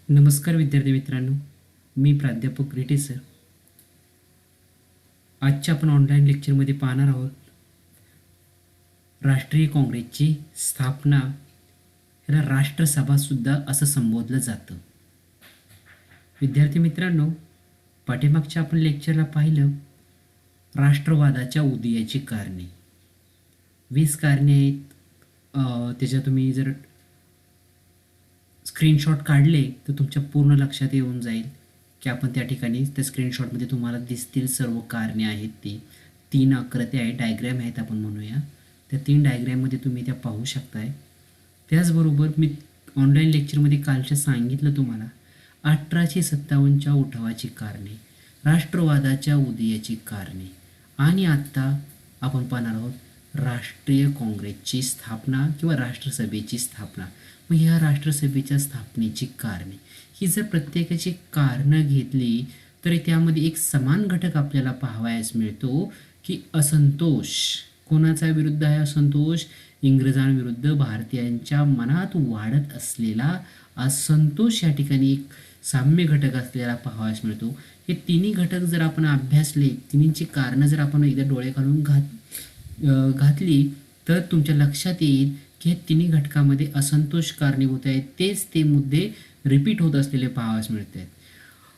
नमस्कार विद्यार्थी मित्रांनो, मी प्राध्यापक रेटे सर. आजच्या आपण ऑनलाईन लेक्चरमध्ये पाहणार आहोत राष्ट्रीय काँग्रेसची स्थापना. याला राष्ट्रसभासुद्धा असं संबोधलं जातं. विद्यार्थी मित्रांनो, पाठीमागच्या आपण लेक्चरला पाहिलं राष्ट्रवादाच्या उदयाची कारणे. 20 कारणे आहेत. त्याच्या तुम्ही जर स्क्रीनशॉट काढले तर तुमच्या पूर्ण लक्षात येऊन जाईल की आपण त्या ठिकाणी त्या स्क्रीनशॉटमध्ये तुम्हाला दिसतील सर्व कारणे आहेत. ती 3 आकृत्या आहेत, डायग्रॅम आहेत आपण म्हणूया. त्या 3 डायग्रॅममध्ये तुम्ही त्या पाहू शकताय. त्याचबरोबर मी ऑनलाईन लेक्चरमध्ये कालच्या सांगितलं तुम्हाला 1857च्या उठावाची कारणे, राष्ट्रवादाच्या उदयाची कारणे आणि आत्ता आपण पाहणार आहोत राष्ट्रीय काँग्रेसची स्थापना किंवा राष्ट्रसभेची स्थापना. मग ह्या राष्ट्रसभेच्या स्थापनेची कारणे ही जर प्रत्येकाची कारणं घेतली तर त्यामध्ये एक समान घटक आपल्याला पाहावयास मिळतो की असंतोष. कोणाचा विरुद्ध आहे असंतोष? इंग्रजांविरुद्ध भारतीयांच्या मनात वाढत असलेला असंतोष या ठिकाणी एक साम्य घटक असलेला पाहावयास मिळतो. हे तिन्ही घटक जर आपण अभ्यासले, तिन्हींची कारणं जर आपण एकदा डोळे घालून घातली तर तुमच्या लक्षात येईल की हे तिन्ही घटकामध्ये असंतोष कारणीभूत आहेत. तेच ते मुद्दे रिपीट होत असलेले पाहावयास मिळत आहेत.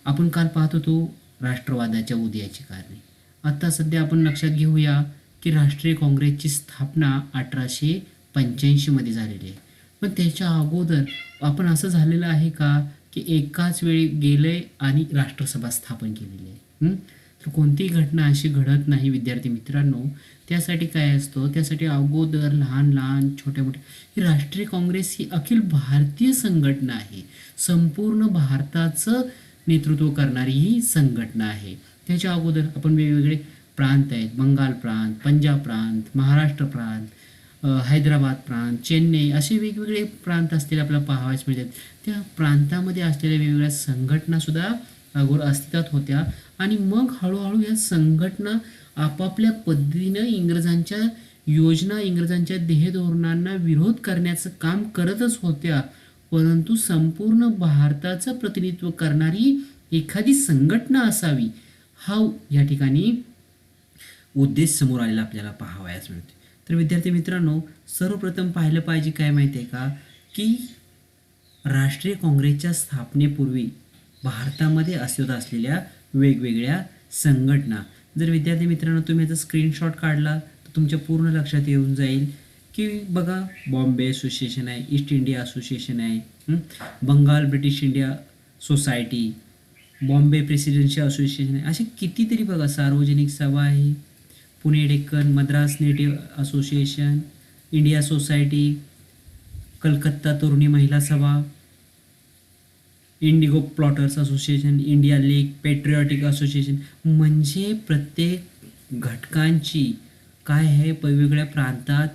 आपण काल पाहत होतो राष्ट्रवादाच्या उदयाची कारणे. आता सध्या आपण लक्षात घेऊया की राष्ट्रीय काँग्रेसची स्थापना 1885मध्ये झालेली आहे. पण त्याच्या अगोदर आपण असं झालेलं आहे का की एकाच वेळी गेले आणि राष्ट्रसभा स्थापन केलेली आहे? तर कोणतीही घटना अशी घडत नाही विद्यार्थी मित्रांनो. त्यासाठी काय असतं? त्यासाठी अगोदर लहान लहान छोट्या मोठ्या ही राष्ट्रीय काँग्रेस ही अखिल भारतीय संघटना आहे. संपूर्ण भारताचं नेतृत्व करणारी ही संघटना आहे. त्याच्या अगोदर आपण वेगवेगळे प्रांत आहेत. बंगाल प्रांत, पंजाब प्रांत, महाराष्ट्र प्रांत, हैदराबाद प्रांत, चेन्नई असे वेगवेगळे प्रांत असलेले आपल्याला पाहावयास मिळतात. त्या प्रांतामध्ये असलेल्या वेगवेगळ्या संघटनासुद्धा अगोदर अस्तित्वात होत्या आणि मग हळूहळू या संघटना आपापल्या पद्धतीनं इंग्रजांच्या योजना, इंग्रजांच्या ध्येयधोरणांना विरोध करण्याचं काम करतच होत्या. परंतु संपूर्ण भारताचं प्रतिनिधित्व करणारी एखादी संघटना असावी हा या ठिकाणी उद्देश समोर आलेला आपल्याला पाहावयास मिळतो. तर विद्यार्थी मित्रांनो, सर्वप्रथम पाहिलं पाहिजे काय माहिती आहे का की राष्ट्रीय काँग्रेसच्या स्थापनेपूर्वी भारतामध्ये अस्तित्वात असलेल्या वेगवेगळ्या संघटना. जर विद्यार्थी मित्रांनो तुम्ही याचा स्क्रीनशॉट काढला तर तुमच्या पूर्ण लक्षात येऊन जाईल की बघा, बॉम्बे असोसिएशन आहे, ईस्ट इंडिया असोसिएशन आहे, Bengal British India society, Bombay presidential association आहे. असे कितीतरी बघा, सार्वजनिक सभा आहे, Pune Deccan Madras native association, India society, Calcutta Taruni Mahila Sabha, indigo planters association, India lake patriotic association. म्हणजे प्रत्येक घटकांची काय आहे, वेगवेगळ्या प्रांतात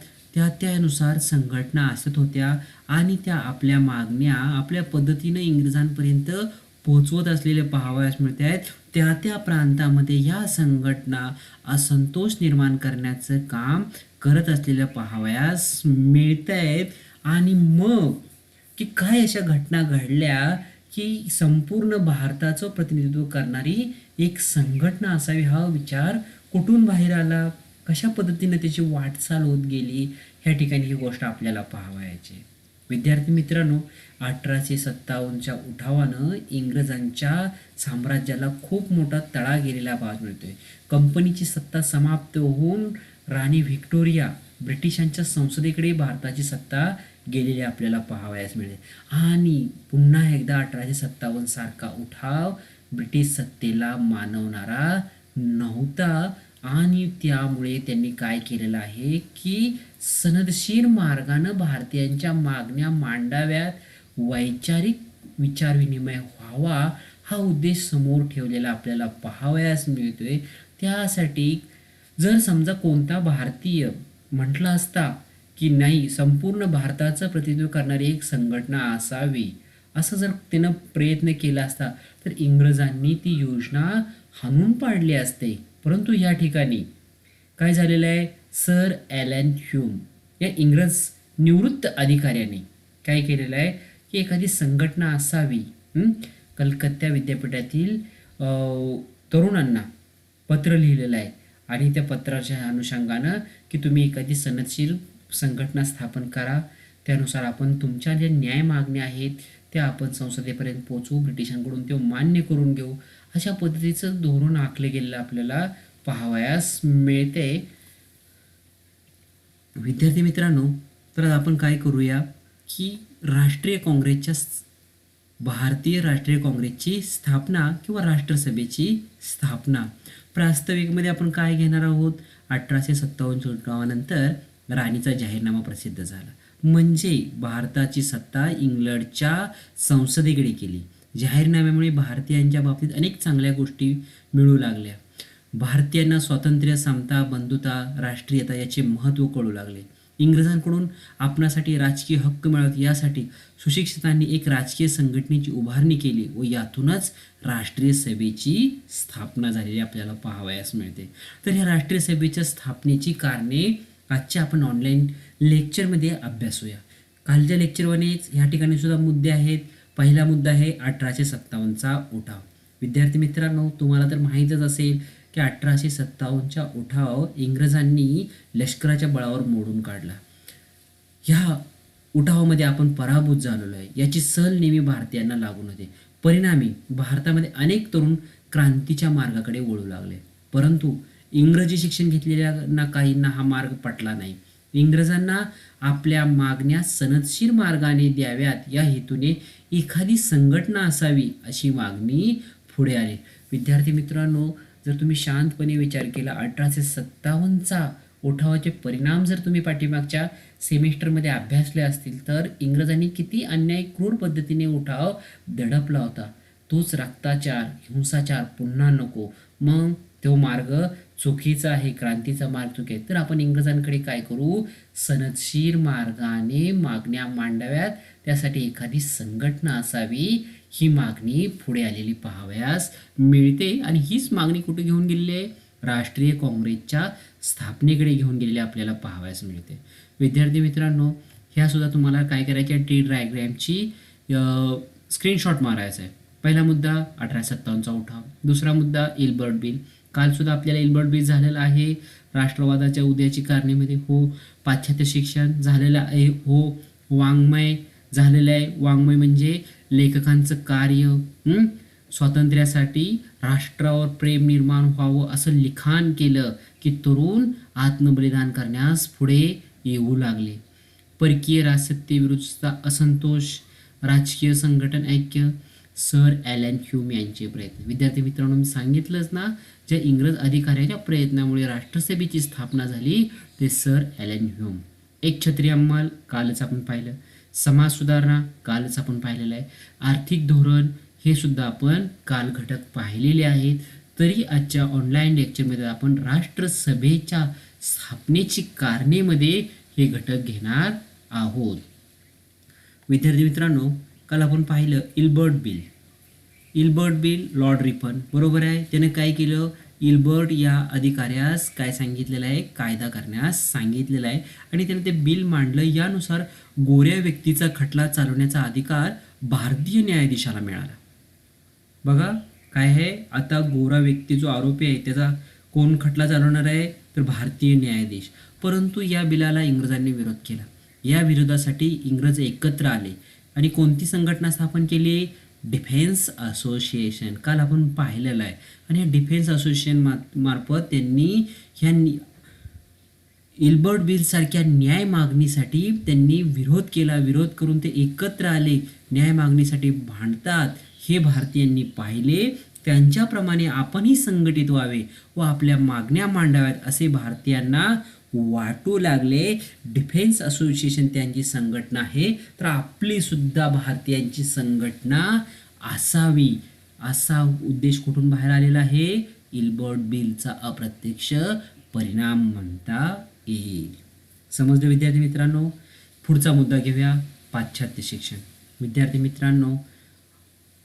त्यानुसार संघटना असत होत्या आणि त्या आपल्या मागण्या आपल्या पद्धतीनं इंग्रजांपर्यंत पोहोचवत असलेले पाहावयास मिळत आहेत. त्या प्रांतामध्ये या संघटना असंतोष निर्माण करण्याचं काम करत असलेल्या पाहावयास मिळत आहेत. आणि मग की काय अशा घटना घडल्या की संपूर्ण भारताचं प्रतिनिधित्व करणारी एक संघटना असावी हा विचार कुठून बाहेर आला, कशा पद्धतीने त्याची वाटचाल होत गेली, ह्या ठिकाणी ही गोष्ट आपल्याला पाहावयाची. विद्यार्थी मित्रांनो, 1857च्या उठावानं इंग्रजांच्या साम्राज्याला खूप मोठा तडा गेलेला पाहायला मिळतोय. कंपनीची सत्ता समाप्त होऊन राणी व्हिक्टोरिया ब्रिटिशांच्या संसदेकडे भारताची सत्ता गेलेली आपल्याला पाहावयास मिळते. आणि पुन्हा एकदा 1857 सारखा उठाव ब्रिटिश सत्तेला मानवणारा नव्हता. आणि त्यामुळे त्यांनी काय केलेलं आहे की सनदशीर मार्गानं भारतीयांच्या मागण्या मांडाव्यात, वैचारिक विचारविनिमय व्हावा हा उद्देश समोर ठेवलेला आपल्याला पाहावयास मिळतोय. त्यासाठी जर समजा कोणता भारतीय म्हटला असता की नाही, संपूर्ण भारताचं प्रतिनिधित्व करणारी एक संघटना असावी, असं जर त्यानं प्रयत्न केला असता तर इंग्रजांनी ती योजना हाणून पाडली असते. परंतु या ठिकाणी काय झालेलं आहे, सर ॲलन ह्यूम या इंग्रज निवृत्त अधिकाऱ्याने काय केलेलं आहे की एखादी संघटना असावी कलकत्ता विद्यापीठातील तरुणांना पत्र लिहिलेलं आहे आणि त्या पत्राच्या अनुषंगानं की तुम्ही एखादी सनदशीर संघटना स्थापन करा, त्यानुसार आपण तुमच्या ज्या न्याय मागण्या आहेत त्या आपण संसदेपर्यंत पोहोचवू, ब्रिटिशांकडून ते मान्य करून घेऊ, अशा पद्धतीचं धोरण आखले गेलेलं आपल्याला पाहावयास मिळते. विद्यार्थी मित्रांनो, तर आपण काय करूया की भारतीय राष्ट्रीय काँग्रेसची स्थापना किंवा राष्ट्रसभेची स्थापना प्रास्ताविकमध्ये आपण काय घेणार आहोत. 1857 उठावानंतर राणीचा जाहीरनामा प्रसिद्ध झाला, म्हणजे भारताची सत्ता इंग्लंडच्या संसदेकडे केली. जाहीरनाम्यामुळे भारतीयांच्या बाबतीत अनेक चांगल्या गोष्टी मिळू लागल्या. भारतीयांना स्वातंत्र्य, समता, बंधुता, राष्ट्रीयता याचे महत्त्व कळू लागले. इंग्रजांकडून आपणासाठी राजकीय हक्क मिळत यासाठी सुशिक्षितांनी एक राजकीय संघटनेची उभारणी केली व यातूनच राष्ट्रीय सभेची स्थापना झालेली आपल्याला पाहावयास मिळते. तर ह्या राष्ट्रीय सभेच्या स्थापनेची कारणे आजच्या आपण ऑनलाईन लेक्चरमध्ये अभ्यासूया. कालच्या लेक्चरवरच ह्या ठिकाणी सुद्धा मुद्दे आहेत. पहिला मुद्दा आहे 1857चा उठाव. विद्यार्थी मित्रांनो, तुम्हाला तर माहीतच असेल की 1857चा उठाव इंग्रजांनी लष्कराच्या बळावर मोडून काढला. ह्या उठावामध्ये आपण पराभूत झालेलो आहे याची सल नेहमी भारतीयांना लागून होते. परिणामी भारतामध्ये अनेक तरुण क्रांतीच्या मार्गाकडे वळू लागले, परंतु इंग्रजी शिक्षण घेतलेल्या काहींना हा मार्ग पटला नाही. इंग्रजांना आपल्या मागण्या सनदशीर मार्गाने द्याव्यात या हेतूने एखादी संघटना असावी अशी मागणी पुढे आली. विद्यार्थी मित्रांनो, जर तुम्ही शांतपणे विचार केला 1857चा उठावाचे परिणाम जर तुम्ही पाठीमागच्या सेमिस्टरमध्ये अभ्यासले असतील तर इंग्रजांनी किती अन्याय क्रूर पद्धतीने उठाव दडपला होता. तोच रक्ताचार, हिंसाचार पुन्हा नको. मग तो मार्ग चुकीचा आहे, क्रांतीचा मार्ग चुकी आहे. तर आपण इंग्रजांकडे काय करू, सनदशीर मार्गाने मागण्या मांडाव्यात, त्यासाठी एखादी संघटना असावी ही मागणी पुढे आलेली पाहावयास मिळते. आणि हीच मागणी कुठे घेऊन गेलेली आहे, राष्ट्रीय काँग्रेसच्या स्थापनेकडे घेऊन गेलेली आपल्याला पाहावयास मिळते. विद्यार्थी मित्रांनो, ह्या सुद्धा तुम्हाला काय करायची आहे, टी डायग्रॅमची स्क्रीनशॉट मारायचा आहे. पहिला मुद्दा 1857चा उठाव, दुसरा मुद्दा इल्बर्ट बिल. कालसुद्धा आपल्याला इल्बर्ट बिल झालेला आहे. राष्ट्रवादाच्या उदयाची कारणेमध्ये हो, पाश्चात्य शिक्षण झालेलं आहे हो, वाङ्मय झालेलं आहे. वाङ्मय म्हणजे लेखकांचं कार्य, स्वातंत्र्यासाठी राष्ट्रावर प्रेम निर्माण व्हावं असं लिखाण केलं की तरुण आत्मबलिदान करण्यास पुढे येऊ लागले. परकीय राजसत्तेविरुद्धचा असंतोष, राजकीय संघटन ऐक्य, सर ॲलन ह्यूम यांचे प्रयत्न. विद्यार्थी मित्रांनो, मी सांगितलंच ना, ज्या इंग्रज अधिकाऱ्याच्या प्रयत्नामुळे राष्ट्रसभेची स्थापना झाली ते सर ॲलन ह्यूम. एक छत्री अंमल कालच आपण पाहिलं, समाज सुधारणा कालच आपण पाहिलेलं आहे, आर्थिक धोरण हे सुद्धा आपण काल घटक पाहिलेले आहेत. तरी आजच्या ऑनलाईन लेक्चरमध्ये आपण राष्ट्रसभेच्या स्थापनेची कारणेमध्ये हे घटक घेणार आहोत. विद्यार्थी मित्रांनो, काल आपण पाहिलं Ilbert bill. Ilbert bill Lord Ripon, बरोबर आहे. त्याने काय केलं, इल्बर्ट या अधिकाऱ्यास काय सांगितलेलं आहे, कायदा करण्यास सांगितलेला आहे आणि त्याने ते बिल मांडलं. यानुसार गोऱ्या व्यक्तीचा खटला चालवण्याचा अधिकार भारतीय न्यायाधीशाला मिळाला. बघा काय आहे, आता गोरा व्यक्ती जो आरोपी आहे त्याचा कोण खटला चालवणार आहे, तर भारतीय न्यायाधीश. परंतु या बिलाला इंग्रजांनी विरोध केला. या विरोधासाठी इंग्रज एकत्र आले आणि कोणती संघटना स्थापन केली, डिफेन्स असोसिएशन. काल आपण पाहिलेलं आहे. आणि या डिफेन्स असोसिएशन मार्फत त्यांनी ह्या इल्बर्ट बिल सारख्या न्याय मागणीसाठी त्यांनी विरोध केला. विरोध करून ते एकत्र आले, न्याय मागणीसाठी भांडतात हे भारतीयांनी पाहिले. त्यांच्याप्रमाणे आपणही संघटित व्हावे व आपल्या मागण्या मांडाव्यात असे भारतीयांना वाटू लागले. डिफेन्स असोसिएशन त्यांची संघटना आहे, तर आपली सुद्धा भारतीयांची संघटना असावी असा उद्देश कुठून बाहेर आलेला आहे, इल्बर्ट बिलचा अप्रत्यक्ष परिणाम म्हणता येईल. समजलं विद्यार्थी मित्रांनो. पुढचा मुद्दा घेऊया, पाश्चात्य शिक्षण. विद्यार्थी मित्रांनो,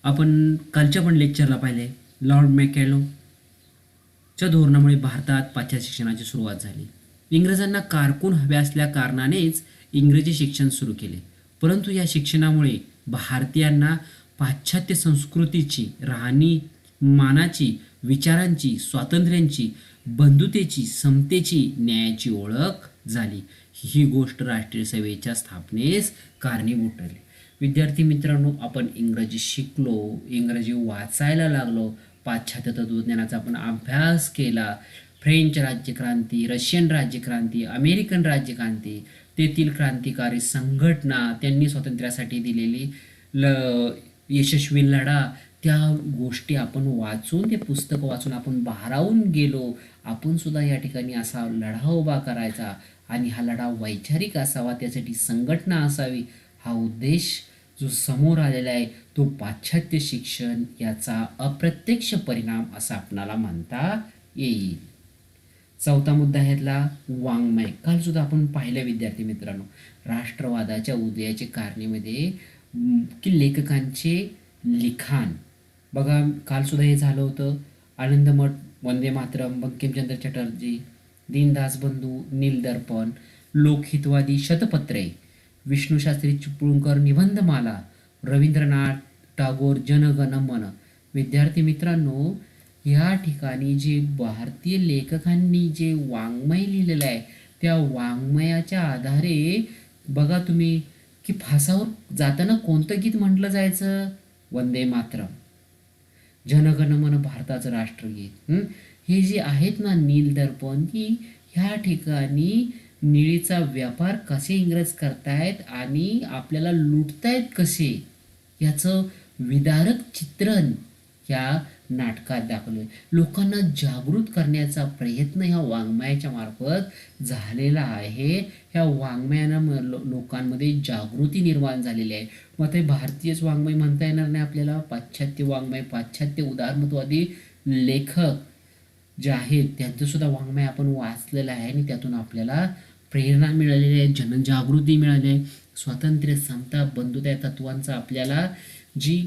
आपण कालच्या पण लेक्चरला पाहिले, लॉर्ड मॅकॅलोच्या धोरणामुळे भारतात पाश्चात्य शिक्षणाची सुरुवात झाली. इंग्रजांना कारकून हव्या असल्या कारणानेच इंग्रजी शिक्षण सुरू केले, परंतु या शिक्षणामुळे भारतीयांना पाश्चात्य संस्कृतीची, राहणीमानाची, विचारांची, स्वातंत्र्यांची, बंधुतेची, समतेची, न्यायाची ओळख झाली. ही गोष्ट राष्ट्रीय सेवेच्या स्थापनेस कारणीभूत ठरली. विद्यार्थी मित्रांनो, आपण इंग्रजी शिकलो, इंग्रजी वाचायला लागलो, पाश्चात्य तत्त्वज्ञानाचा आपण अभ्यास केला, फ्रेंच राज्यक्रांती, रशियन राज्यक्रांती, अमेरिकन राज्यक्रांती, तेथील क्रांतिकारी संघटना, त्यांनी स्वातंत्र्यासाठी दिलेली यशस्वी लढा, त्या गोष्टी आपण वाचून, ते पुस्तक वाचून आपण भारावून गेलो. आपण सुद्धा या ठिकाणी असा लढा उभा करायचा आणि हा लढा वैचारिक असावा, त्यासाठी संघटना असावी. हा उद्देश जो समोर आलेला आहे तो पाश्चात्य शिक्षण याचा अप्रत्यक्ष परिणाम असा आपणाला म्हणता येईल. चौथा मुद्दा ह्यातला वाङ्मय. काल सुद्धा आपण पाहिलं विद्यार्थी मित्रांनो, राष्ट्रवादाच्या उदयाचे कारणीमध्ये की लेखकांचे लिखाण बघा, काल सुद्धा हे झालं होतं. आनंदमठ, वंदे मातरम, बंकिमचंद्र चटर्जी, दीनदास बंधू, नीलदर्पण, लोकहितवादी, शतपत्रे, विष्णुशास्त्री चिपळूणकर, निबंधमाला, रवींद्रनाथ टागोर, जनगण मन. विद्यार्थी मित्रांनो, या ठिकाणी जे भारतीय लेखकांनी जे वाङ्मय लिहिलेलं आहे त्या वाङ्मयाच्या आधारे बघा तुम्ही की फासावर जाताना कोणतं गीत म्हटलं जायचं? वंदे मातरम, जनगणमन भारताचं राष्ट्रगीत. हे जे आहेत ना नीलदर्पण, की ह्या ठिकाणी निळीचा व्यापार कसे इंग्रज करतायत आणि आपल्याला लुटतायत कसे याचं विदारक चित्रण या नाटकात दाखवलं. लोकांना जागृत करण्याचा प्रयत्न ह्या वाङ्मयाच्या मार्फत झालेला आहे. ह्या वाङ्मयानं लोकांमध्ये जागृती निर्माण झालेली आहे. मग ते भारतीयच वाङ्मय म्हणता येणार नाही आपल्याला, पाश्चात्य वाङ्मय, पाश्चात्य उदारमतवादी लेखक जे आहेत त्यांचं सुद्धा वाङ्मय आपण वाचलेलं आहे आणि त्यातून आपल्याला प्रेरणा मिळालेली आहे, जनजागृती मिळाली आहे. स्वातंत्र्य, समता, बंधुता या तत्वांचा आपल्याला जी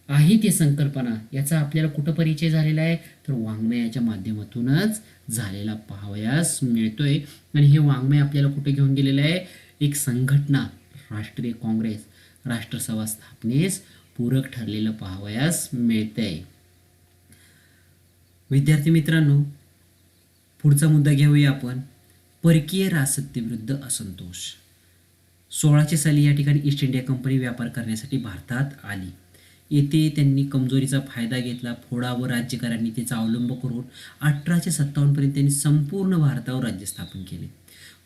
आहे ती संकल्पना याचा आपल्याला कुठं परिचय झालेला आहे तर वाङ्मयाच्या माध्यमातूनच झालेला पाहावयास मिळतोय. आणि हे वाङ्मय आपल्याला कुठे घेऊन गेलेलं आहे? एक संघटना, राष्ट्रीय काँग्रेस, राष्ट्रसभा स्थापनेस पूरक ठरलेलं पाहावयास मिळतंय. विद्यार्थी मित्रांनो, पुढचा मुद्दा घेऊया आपण, परकीय राजसत्ते विरुद्ध असंतोष. 1600 साली या ठिकाणी ईस्ट इंडिया कंपनी व्यापार करण्यासाठी भारतात आली. येथे त्यांनी कमजोरीचा फायदा घेतला. फोडा व राज्यकारांनी त्याचा अवलंब करून 1857 पर्यंत त्यांनी संपूर्ण भारतावर राज्य स्थापन केले.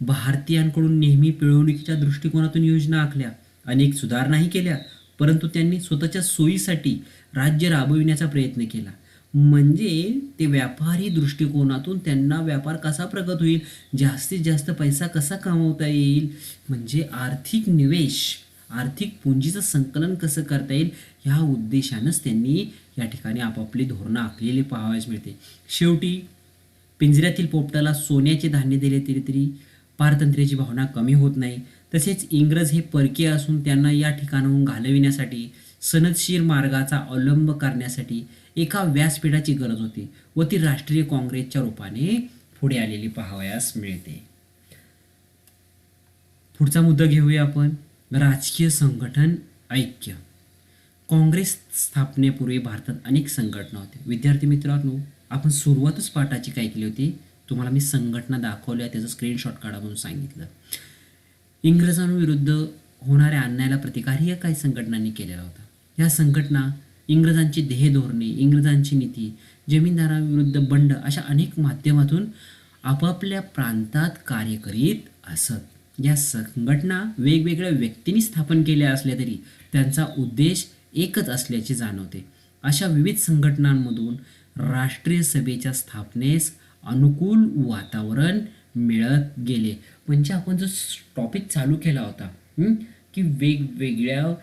भारतीयांकडून नेहमी पिळवणुकीच्या दृष्टिकोनातून योजना आखल्या, अनेक सुधारणाही केल्या, परंतु त्यांनी स्वतःच्या सोयीसाठी राज्य राबविण्याचा प्रयत्न केला. म्हणजे ते व्यापारी दृष्टिकोनातून त्यांना व्यापार कसा प्रगत होईल, जास्तीत जास्त पैसा कसा कमवता येईल, म्हणजे आर्थिक निवेश, आर्थिक पुंजीचं संकलन कसं करता येईल, ह्या उद्देशानंच त्यांनी या ठिकाणी आपापली धोरणं आखलेली पाहावयास मिळते. शेवटी पिंजऱ्यातील पोपटाला सोन्याचे धान्य दिले तरी पारतंत्र्याची भावना कमी होत नाही. तसेच इंग्रज हे परकीय असून त्यांना या ठिकाणाहून घालविण्यासाठी, सनदशीर मार्गाचा अवलंब करण्यासाठी एका व्यासपीठाची गरज होती व ती राष्ट्रीय काँग्रेसच्या रूपाने पुढे आलेली पाहावयास मिळते. पुढचा मुद्दा घेऊया आपण, राजकीय संघटन ऐक्य. काँग्रेस स्थापनेपूर्वी भारतात अनेक संघटना होत्या. विद्यार्थी मित्रांनो, आपण सुरुवातच पाठाची काय केली होती, तुम्हाला मी संघटना दाखवल्या, त्याचं स्क्रीनशॉट काढा म्हणून सांगितलं. इंग्रजांविरुद्ध होणाऱ्या अन्यायाला प्रतिकार काही संघटनांनी केलेला होता. या संघटना इंग्रजांची ध्येय धोरणे, इंग्रजांची नीती, जमीनदारांविरुद्ध बंड अशा अनेक माध्यमातून आपापल्या प्रांतात कार्य करीत असत. या संघटना वेगवेगळ्या व्यक्तींनी स्थापन केल्या असल्या तरी त्यांचा उद्देश एकच असल्याचे जाणवते. अशा विविध संघटनांमधून राष्ट्रीय सभेच्या स्थापनेस अनुकूल वातावरण मिळत गेले. म्हणजे आपण जो टॉपिक चालू केला होता की वेगवेगळ्या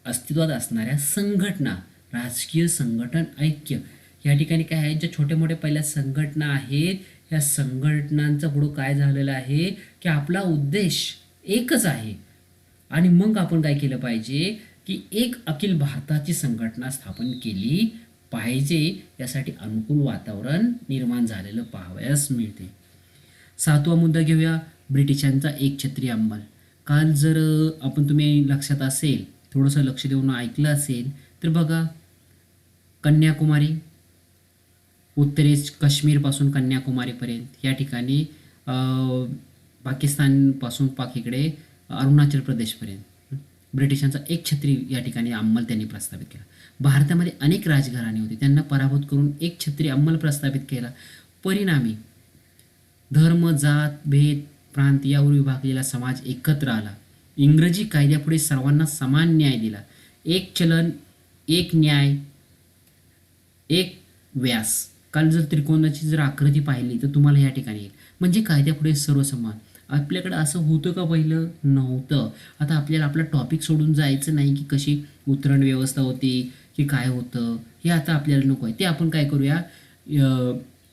अस्तित्वात असणाऱ्या संघटना, राजकीय संघटन ऐक्य, या ठिकाणी काय आहे, ज्या छोट्या मोठ्या पहिल्या संघटना आहेत, या संघटनांचं पुढं काय झालेलं आहे की आपला उद्देश एकच आहे आणि मग आपण काय केलं पाहिजे की एक अखिल भारताची संघटना स्थापन केली पाहिजे. यासाठी अनुकूल वातावरण निर्माण झालेलं पाहावयास मिळते. 7वा मुद्दा घेऊया, ब्रिटिशांचा एकछत्री अंमल. काल जर आपण तुम्ही लक्षात असेल, थोडंसं लक्ष देऊन ऐकलं असेल तर बघा, कन्याकुमारी, उत्तरेस काश्मीरपासून कन्याकुमारीपर्यंत या ठिकाणी पाकिस्तानपासून पाक इकडे अरुणाचल प्रदेशपर्यंत ब्रिटिशांचा एक छत्री या ठिकाणी अंमल त्यांनी प्रस्थापित केला. भारतामध्ये अनेक राजघराणे होते, त्यांना पराभूत करून एक छत्री अंमल प्रस्थापित केला. परिणामी धर्म, जात, भेद, प्रांत यावर विभागलेला समाज एकत्र आला. इंग्रजी कायद्यापुढे सर्वांना समान न्याय दिला. एक चलन, एक न्याय, एक व्यास. काल जर त्रिकोणाची जर आकृती पाहिली तर तुम्हाला या ठिकाणी येईल. म्हणजे कायद्यापुढे सर्व समान. आपल्याकडे असं होतं का? पहिलं नव्हतं. आता आपल्याला आपला टॉपिक सोडून जायचं नाही की कशी उतरण व्यवस्था होती की काय होतं, हे आता आपल्याला नको आहे. ते आपण काय करूया,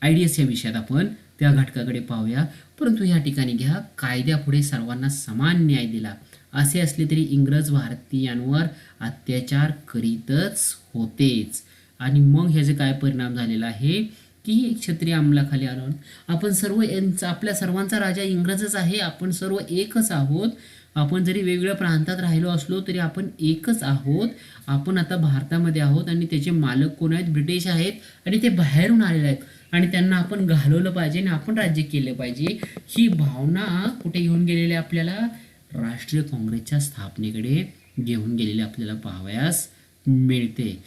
आयडीएस या विषयात आपण त्या घटकाकडे पाहूया. परंतु या ठिकाणी घ्या, कायद्यापुढे सर्वांना समान न्याय दिला. असे असले तरी इंग्रज भारतीयांवर अत्याचार करीतच होतेच. आणि मग ह्याचे काय परिणाम झालेला आहे की एक क्षत्रिय अंमलाखाली आलो. आपण सर्व यांचा, आपल्या सर्वांचा राजा इंग्रजच आहे. आपण सर्व एकच आहोत. आपण जरी वेगवेगळ्या प्रांतात राहिलो असलो तरी आपण एकच आहोत. आपण आता भारतामध्ये आहोत आणि त्याचे मालक कोण आहेत? ब्रिटिश आहेत. आणि ते बाहेरून आलेले आहेत आणि त्यांना आपण घालवलं पाहिजे आणि आपण राज्य केलं पाहिजे. ही भावना कुठे घेऊन गेलेली आपल्याला? राष्ट्रीय काँग्रेसच्या स्थापनेकडे घेऊन गेलेले आपल्याला पाहावयास मिळते.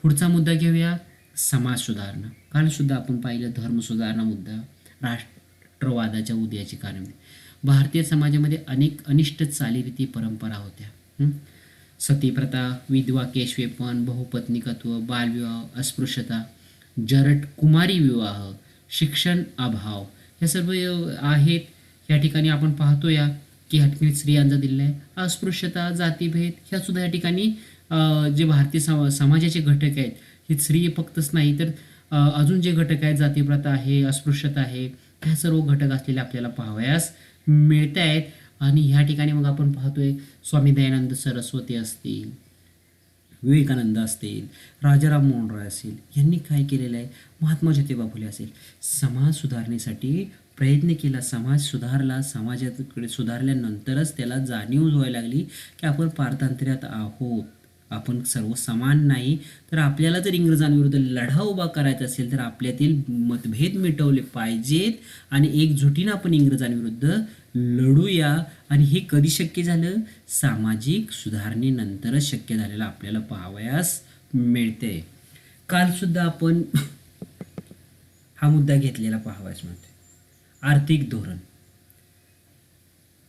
पुढचा मुद्दा घेऊया, समाज सुधारणा. काल सुद्धा आपण पाहिलं धर्म सुधारणा मुद्दा, राष्ट्रवादाच्या उदयाची कारणे. भारतीय समाजामध्ये अनेक अनिष्ट चालीरीती परंपरा होत्या. सतीप्रथा, विधवा केशवेपण, बहुपत्निकत्व, बालविवाह, अस्पृश्यता, जरट कुमारी विवाह, शिक्षण अभाव, हे सर्व आहेत. या ठिकाणी आपण पाहतो या की या ठिकाणी स्त्रियांचा दिलेला आहे. अस्पृश्यता, जातीभेद, ह्या सुद्धा या ठिकाणी जे भारतीय समाजाचे घटक आहेत, हे स्त्री फक्तच नाही तर अजून जे घटक आहेत, जातीप्रथा आहे, अस्पृश्यता आहे, ह्या सर्व घटक असलेले आपल्याला पाहावयास मिळत आहेत. आणि ह्या ठिकाणी मग आपण पाहतोय स्वामी दयानंद सरस्वती असतील, विवेकानंद असतील, राजाराम मोहन रॉय असतील, यांनी काय केलेलं आहे? महात्मा ज्योतिबा फुले असेल, समाज सुधारणेसाठी प्रयत्न केला. समाज सुधारला. समाजाकडे सुधारल्यानंतरच त्याला जाणीव व्हायला लागली की आपण पारतंत्र्यात आहोत, आपण सर्व समान नाही. तर आपल्याला जर इंग्रजांविरुद्ध लढा उभा करायचा असेल तर आपल्यातील मतभेद मिटवले पाहिजेत आणि एकजुटीनं आपण इंग्रजांविरुद्ध लढूया. आणि हे कधी शक्य झालं? सामाजिक सुधारणेनंतरच शक्य झालेलं आपल्याला पाहावयास मिळते. काल सुद्धा आपण हा मुद्दा घेतलेला पाहावयास मिळते, आर्थिक धोरण.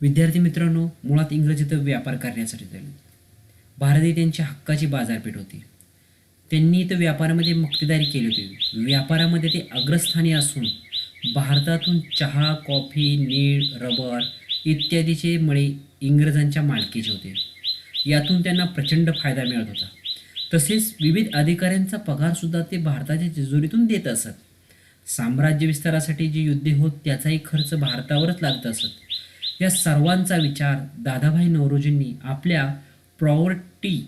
विद्यार्थी मित्रांनो, मुळात इंग्रज इथं व्यापार करण्यासाठी झाले. भारत ही त्यांची हक्काची बाजारपेठ होती. त्यांनी इथं व्यापारामध्ये मक्तेदारी केली होती. व्यापारामध्ये ते अग्रस्थानी असून भारतातून चहा, कॉफी, नीळ, रबर इत्यादीचे मळे इंग्रजांच्या मालकीचे होते. यातून त्यांना प्रचंड फायदा मिळत होता. तसेच विविध अधिकाऱ्यांचा पगारसुद्धा ते भारताच्या तिजोरीतून देत असत. साम्राज्य विस्तारासाठी जे युद्धे होत त्याचाही खर्च भारतावरच लागत असत. या सर्वांचा विचार दादाभाई नौरोजींनी आपल्या poverty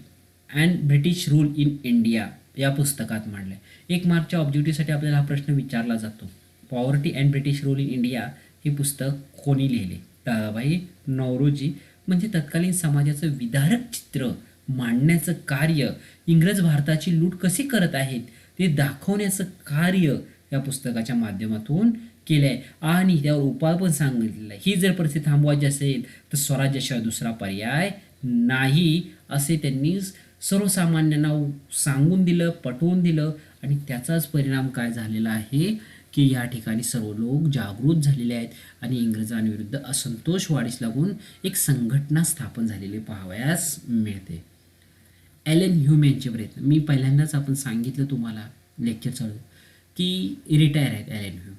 and British rule in India या पुस्तकात मांडले. 1 मार्चच्या ऑब्जेक्टिव्हसाठी आपल्याला हा प्रश्न विचारला जातो. Poverty and British rule in India हे पुस्तक कोणी लिहिले? दादाभाई नौरोजी. म्हणजे तत्कालीन समाजाचं विदारक चित्र मांडण्याचं कार्य, इंग्रज भारताची लूट कशी करत आहेत ते दाखवण्याचं कार्य या पुस्तकाच्या माध्यमातून केलं आहे. आणि त्यावर उपाय पण सांगितलेला आहे. ही जर परिस्थिती थांबवायची असेल तर स्वराज्याशिवाय दुसरा पर्याय नाही, असे त्यांनी सर्वसामान्यांना सांगून दिलं, पटवून दिलं. आणि त्याचाच परिणाम काय झालेला आहे की या ठिकाणी सर्व लोक जागृत झालेले आहेत आणि इंग्रजांविरुद्ध असंतोष वाढीस लागून एक संघटना स्थापन झालेली पाहावयास मिळते. ॲलन ह्यूम यांचे प्रयत्न. मी पहिल्यांदाच आपण सांगितलं तुम्हाला लेक्चर चालू की रिटायर आहेत ॲलन ह्यूम.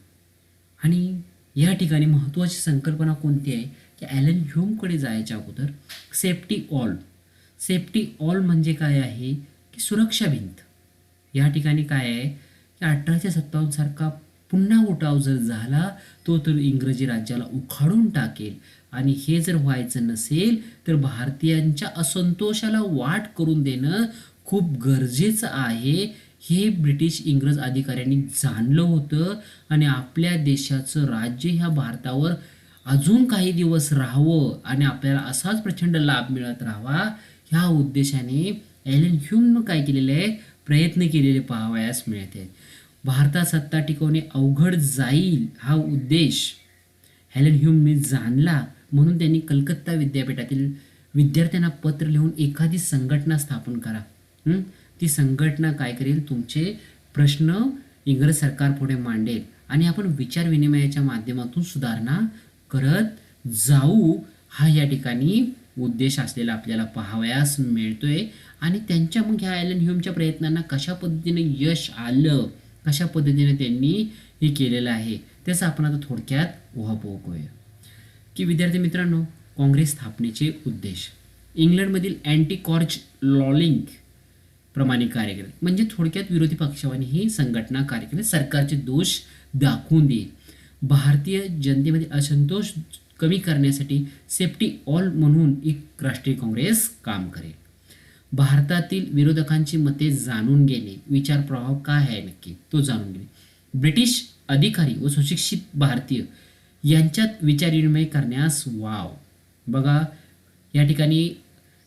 आणि या ठिकाणी महत्त्वाची संकल्पना कोणती आहे की ॲलन ह्यूमकडे जायच्या अगोदर सेफ्टी ऑल म्हणजे काय आहे की सुरक्षा भिंत. या ठिकाणी काय आहे की 1857 सारखा पुन्हा उठाव जर झाला तो तर इंग्रजी राज्याला उखाडून टाकेल. आणि हे जर व्हायचं नसेल तर भारतीयांच्या असंतोषाला वाट करून देणं खूप गरजेचं आहे. हे ब्रिटिश इंग्रज अधिकाऱ्यांनी जाणलं होतं आणि आपल्या देशाचं राज्य ह्या भारतावर अजून काही दिवस राहावं आणि आपल्याला असाच प्रचंड लाभ मिळत राहावा ह्या उद्देशाने ॲलन ह्यूमनं काय केलेलं आहे, प्रयत्न केलेले पाहावयास मिळते. भारतात सत्ता टिकवणे अवघड जाईल हा उद्देश ॲलन ह्यूमने जाणला, म्हणून त्यांनी कलकत्ता विद्यापीठातील विद्यार्थ्यांना पत्र लिहून एखादी संघटना स्थापन करा. ती संघटना काय करेल, तुमचे प्रश्न इंग्रज सरकारपुढे मांडेल आणि आपण विचारविनिमयाच्या माध्यमातून सुधारणा करत जाऊ, हा या ठिकाणी उद्देश असलेला आपल्याला पाहावयास मिळतोय. आणि त्यांच्या मग ह्या ॲलन ह्यूमच्या प्रयत्नांना कशा पद्धतीने यश आलं, कशा पद्धतीने त्यांनी हे केलेलं आहे, त्याचा आपण आता थोडक्यात उहापोह करूया. की विद्यार्थी मित्रांनो, काँग्रेस स्थापनेचे उद्देश इंग्लंडमधील अँटी कॉर्च लॉलिंग प्रमाणे कार्य करेल. म्हणजे थोडक्यात विरोधी पक्षाने ही संघटना कार्य करेल, सरकारचे दोष दाखवून देईल, भारतीय जनतेमध्ये असंतोष कमी करण्यासाठी सेफ्टी ऑल म्हणून एक राष्ट्रीय काँग्रेस काम करेल. भारतातील विरोधकांची मते जाणून घेणे, विचार प्रवाह काय आहे नक्की तो जाणून घेणे, ब्रिटिश अधिकारी व सुशिक्षित भारतीय यांच्यात विचारविनिमय करण्यास वाव. बघा या ठिकाणी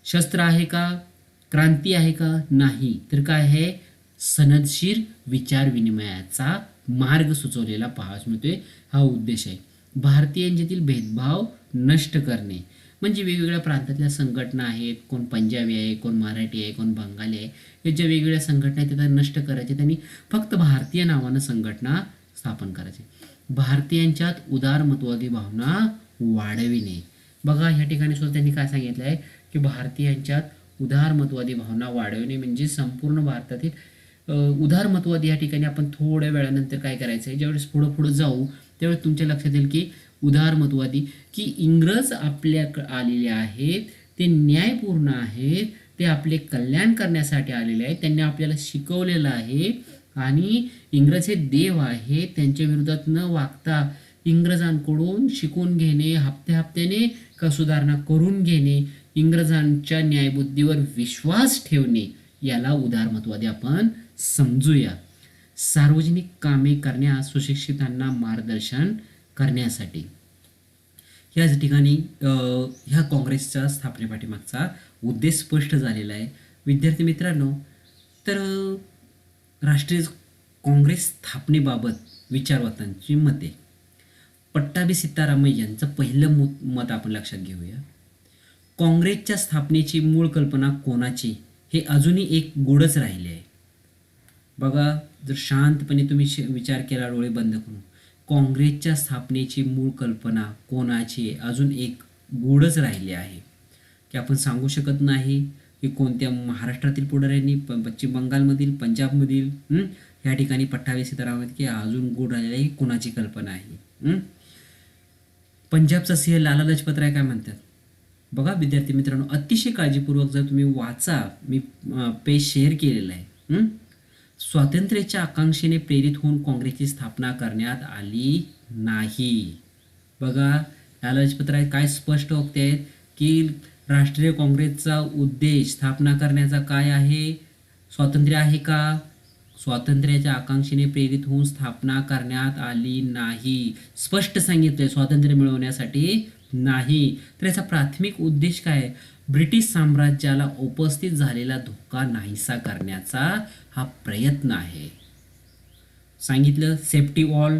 शस्त्र आहे का, क्रांती आहे का, नाही तर काय आहे, सनदशीर विचारविनिमयाचा मार्ग सुचवलेला पाहावयास मिळतोय, हा उद्देश आहे. भारतीयांच्यातील भेदभाव नष्ट करणे, म्हणजे वेगवेगळ्या प्रांतातल्या संघटना आहेत, कोण पंजाबी आहे, कोण मराठी आहे, कोण बंगाली आहे, हे ज्या वेगवेगळ्या संघटना आहेत त्या नष्ट करायच्या, त्यांनी फक्त भारतीय नावानं संघटना स्थापन करायची. भारतीयांच्यात उदारमतवादी भावना वाढविणे. बघा ह्या ठिकाणी सुद्धा त्यांनी काय सांगितलं आहे की भारतीयांच्यात उदारमतवादी भावना वाढविणे, म्हणजे संपूर्ण भारतातील उदारमतवादी या ठिकाणी आपण थोड्या वेळानंतर काय करायचं आहे, ज्यावेळेस पुढं जाऊ त्यावेळेस तुमच्या लक्षात येईल की उदारमतवादी की इंग्रज आपल्या आलेले आहेत, ते न्यायपूर्ण आहेत, ते आपले कल्याण करण्यासाठी आलेले आहेत, त्यांनी आपल्याला शिकवलेलं आहे आणि इंग्रज हे देव आहे, त्यांच्या विरोधात न वागता इंग्रजांकडून शिकून घेणे, हप्त्याने का सुधारणा करून घेणे, इंग्रजांच्या न्यायबुद्धीवर विश्वास ठेवणे, याला उदारमतवादी आपण समजूया. सार्वजनिक कामे करण्यास सुशिक्षितांना मार्गदर्शन करण्यासाठी. याच ठिकाणी ह्या काँग्रेसच्या स्थापनेपाठीमागचा उद्देश स्पष्ट झालेला आहे. विद्यार्थी मित्रांनो, तर राष्ट्रीय काँग्रेस स्थापनेबाबत विचारवंतांची मते. पट्टाभी सीतारामय्या यांचं पहिलं मत आपण लक्षात घेऊया. काँग्रेसच्या स्थापनेची मूळ कल्पना कोणाची, हे अजूनही एक गूढच राहिले आहे. बघा जर शांतपणे तुम्ही विचार केला डोळे बंद करून, काँग्रेसच्या स्थापनेची मूळ कल्पना कोणाची अजून एक गूढच राहिले आहे, की आपण सांगू शकत नाही की कोणत्या महाराष्ट्रातील पुढाऱ्यांनी, पश्चिम बंगालमधील, पंजाबमधील या ठिकाणी पट्टाभी सीतारामय्या की अजून गूढ राहिलेला आहे, कोणाची कल्पना आहे. पंजाबचा सिंह लाला लजपत राय काय म्हणतात बघा विद्यार्थी मित्रांनो, अतिशय काळजीपूर्वक जर तुम्ही वाचा, मी पेज शेअर केलेला आहे. स्वातंत्र्याच्या आकांक्षेने प्रेरित होऊन काँग्रेसची स्थापना करण्यात आली नाही. बघा लाला लजपत राय काय स्पष्ट वक्ते आहेत की राष्ट्रीय काँग्रेसचा उद्देश स्थापना करण्याचा काय आहे, स्वातंत्र्य आहे का, स्वातंत्र्याच्या आकांक्षेने प्रेरित होऊन स्थापना करण्यात आली नाही. स्पष्ट सांगितलंय स्वातंत्र्य मिळवण्यासाठी नाही. तर याचा प्राथमिक उद्देश काय, ब्रिटिश साम्राज्याला उपस्थित झालेला धोका नाहीसा करण्याचा हा प्रयत्न आहे. सांगितलं safety wall,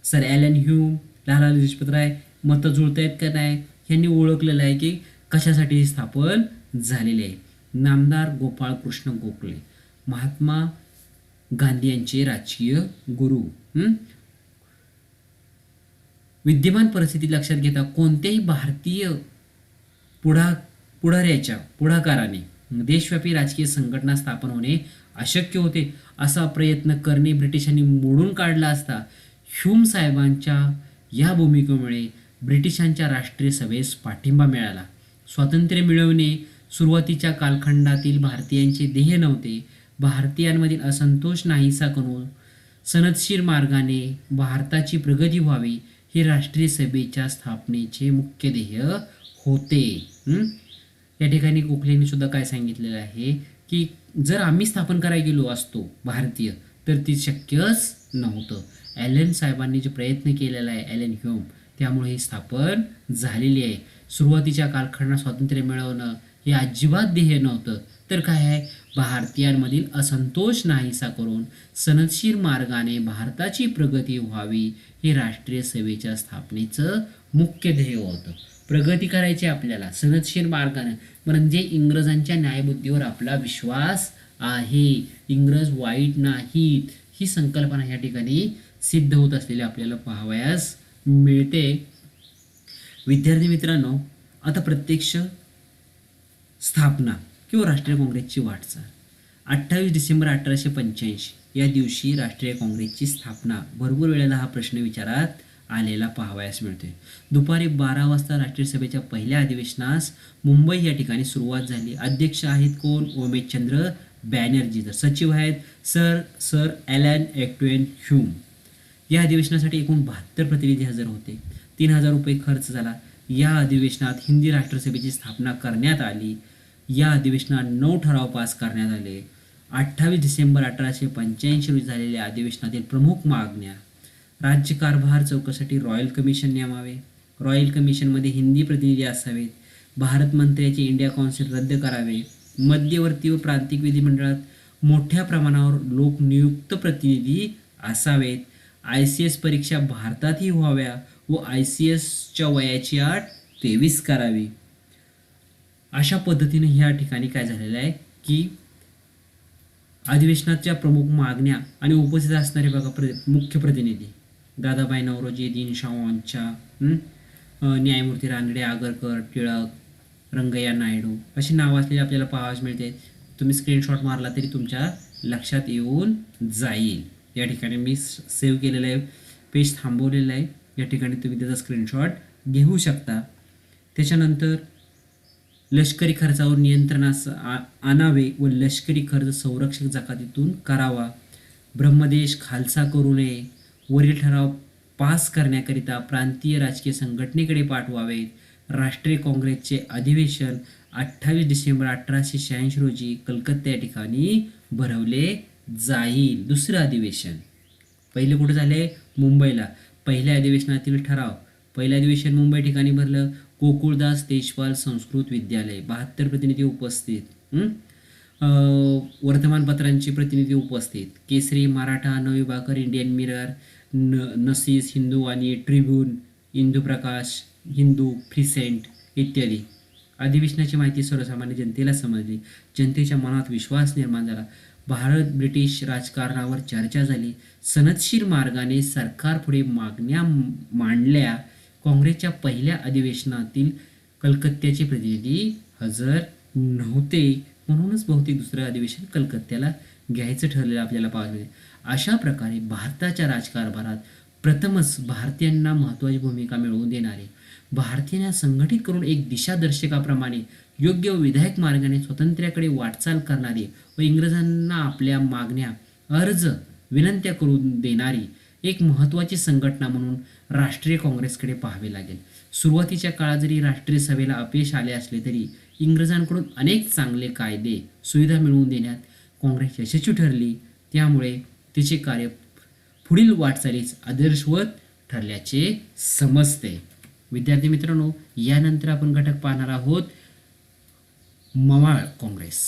sir Allan Hume, Lala Lajpat Rai मतं जुळत आहेत का नाही, यांनी ओळखलेलं आहे की कशासाठी स्थापन झालेले आहे. नामदार गोपाळ कृष्ण गोखले, महात्मा गांधी यांचे राजकीय गुरु. विद्यमान परिस्थिती लक्षात घेता कोणत्याही भारतीय पुढाकाराने देशव्यापी राजकीय संघटना स्थापन होणे अशक्य होते. असा प्रयत्न करणे ब्रिटिशांनी मोडून काढला असता. ह्यूम साहेबांच्या या भूमिकेमुळे ब्रिटिशांच्या राष्ट्रीय सभेस पाठिंबा मिळाला. स्वातंत्र्य मिळवणे सुरुवातीच्या कालखंडातील भारतीयांचे ध्येय नव्हते. भारतीयांमधील असंतोष नाहीसा करून सनदशीर मार्गाने भारताची प्रगती व्हावी हे राष्ट्रीय सभेच्या स्थापनेचे मुख्य ध्येय होते. या ठिकाणी गोखलेंनी सुद्धा काय सांगितलेलं आहे की जर आम्ही स्थापन करायला गेलो असतो भारतीय तर ती शक्यच नव्हतं. ॲलन साहेबांनी जे प्रयत्न केलेला आहे ॲलन ह्यूम, त्यामुळे ही स्थापन झालेली आहे. सुरुवातीच्या कालखंडात स्वातंत्र्य मिळवणं हे अजिबात ध्येय नव्हतं, तर काय आहे, भारतीयांमधील असंतोष नाहीसा करून सनदशीर मार्गाने भारताची प्रगती व्हावी हे राष्ट्रीय सेवेच्या स्थापनेचं मुख्य ध्येय होतं. प्रगती करायची आपल्याला सनदशीर मार्गाने, म्हणजे इंग्रजांच्या न्यायबुद्धीवर आपला विश्वास आहे, इंग्रज वाईट नाहीत, ही संकल्पना या ठिकाणी सिद्ध होत असलेली आपल्याला पाहावयास मिळते. विद्यार्थी मित्रांनो, आता प्रत्यक्ष स्थापना किंवा राष्ट्रीय काँग्रेसची वाटचाल. 28 डिसेंबर 1885 या दिवशी राष्ट्रीय काँग्रेसची स्थापना. भरपूर वेळेला हा प्रश्न विचारात आलेला पाहावयास मिळतोय. दुपारी 12 वाजता राष्ट्रीय सभेच्या पहिल्या अधिवेशनास मुंबई या ठिकाणी सुरुवात झाली. अध्यक्ष आहेत कोण? उमेशचंद्र बॅनर्जी. तर सचिव आहेत सर ॲलन ॲक्टवेन ह्यूम. या अधिवेशनासाठी एकूण 72 प्रतिनिधी हजर होते. 3000 रुपये खर्च झाला. या अधिवेशनात हिंदी राष्ट्रसभेची स्थापना करण्यात आली. या अधिवेशनात 9 ठराव पास करण्यात आले. 28 डिसेंबर 1885 रोजी झालेल्या अधिवेशनातील प्रमुख मागण्या: राज्यकारभार चौकशीसाठी रॉयल कमिशन नेमावे, रॉयल कमिशनमध्ये हिंदी प्रतिनिधी असावेत, भारत मंत्र्याचे इंडिया कौन्सिल रद्द करावे, मध्यवर्ती व प्रांतिक विधिमंडळात मोठ्या प्रमाणावर लोकनियुक्त प्रतिनिधी असावेत, ICS परीक्षा भारतातही व्हाव्या व ICSच्या वयाची अट 23 करावी. अशा पद्धतीने ह्या ठिकाणी काय झालेलं आहे की अधिवेशनाच्या प्रमुख मागण्या आणि उपस्थित असणारे बघा मुख्य प्रतिनिधी: दादाभाई नौरोजी, दीनशाह वांचा, न्यायमूर्ती रानडे, आगरकर, टिळक, रंगय्या नायडू अशी नावं असलेली आपल्याला पाहावयास मिळते. तुम्ही स्क्रीनशॉट मारला तरी तुमच्या लक्षात येऊन जाईल. या ठिकाणी मी सेव्ह केलेलं आहे, पेज थांबवलेलं आहे, या ठिकाणी तुम्ही त्याचा स्क्रीनशॉट घेऊ शकता. त्याच्यानंतर लष्करी खर्चावर नियंत्रणास आणावे व लष्करी खर्च संरक्षक जकातीतून करावा, ब्रह्मदेश खालसा करू नये, वरील ठराव पास करण्याकरिता प्रांतीय राजकीय संघटनेकडे पाठवावेत. राष्ट्रीय काँग्रेसचे अधिवेशन 28 डिसेंबर 1886 रोजी कलकत्ता या ठिकाणी भरवले जाईल. दुसरं अधिवेशन पहिले कुठे झाले? मुंबईला. पहिल्या अधिवेशनातील ठराव: पहिलं अधिवेशन मुंबई ठिकाणी भरलं. गोकुळदास तेजपाल संस्कृत विद्यालय, 72 प्रतिनिधी उपस्थित. वर्तमानपत्रांचे प्रतिनिधी उपस्थित: केसरी, मराठा, नवविभाकर, इंडियन मिरर, नसीस, हिंदू आणि ट्रिब्यून, हिंदू प्रकाश, हिंदू, फ्रीसेंट इत्यादी. अधिवेशनाची माहिती सर्वसामान्य जनतेला समजली. जनतेच्या मनात विश्वास निर्माण झाला. भारत ब्रिटिश राजकारणावर चर्चा झाली. सनदशीर मार्गाने सरकारपुढे मागण्या मांडल्या. काँग्रेसच्या पहिल्या अधिवेशनातील कलकत्त्याचे प्रतिनिधी हजर नव्हते, म्हणूनच बहुतेक दुसरं अधिवेशन कलकत्त्याला घ्यायचं ठरलेलं आपल्याला पाहायला मिळेल. अशा प्रकारे भारताच्या राजकारभारात प्रथमच भारतीयांना महत्त्वाची भूमिका मिळवून देणारे, भारतीयांना संघटित करून एक दिशादर्शकाप्रमाणे योग्य व विधायक मार्गाने स्वातंत्र्याकडे वाटचाल करणारे व इंग्रजांना आपल्या मागण्या, अर्ज, विनंत्या करून देणारी एक महत्त्वाची संघटना म्हणून राष्ट्रीय काँग्रेसकडे पाहावे लागेल. सुरुवातीच्या काळात जरी राष्ट्रीय सभेला अपयश आले असले तरी इंग्रजांकडून अनेक चांगले कायदे सुविधा मिळवून देण्यात काँग्रेस यशस्वी ठरली. त्यामुळे तिचे कार्य पुढील वाटचालीस आदर्शवत ठरल्याचे समजते. विद्यार्थी मित्रांनो, यानंतर आपण घटक पाहणार आहोत मवाळ काँग्रेस.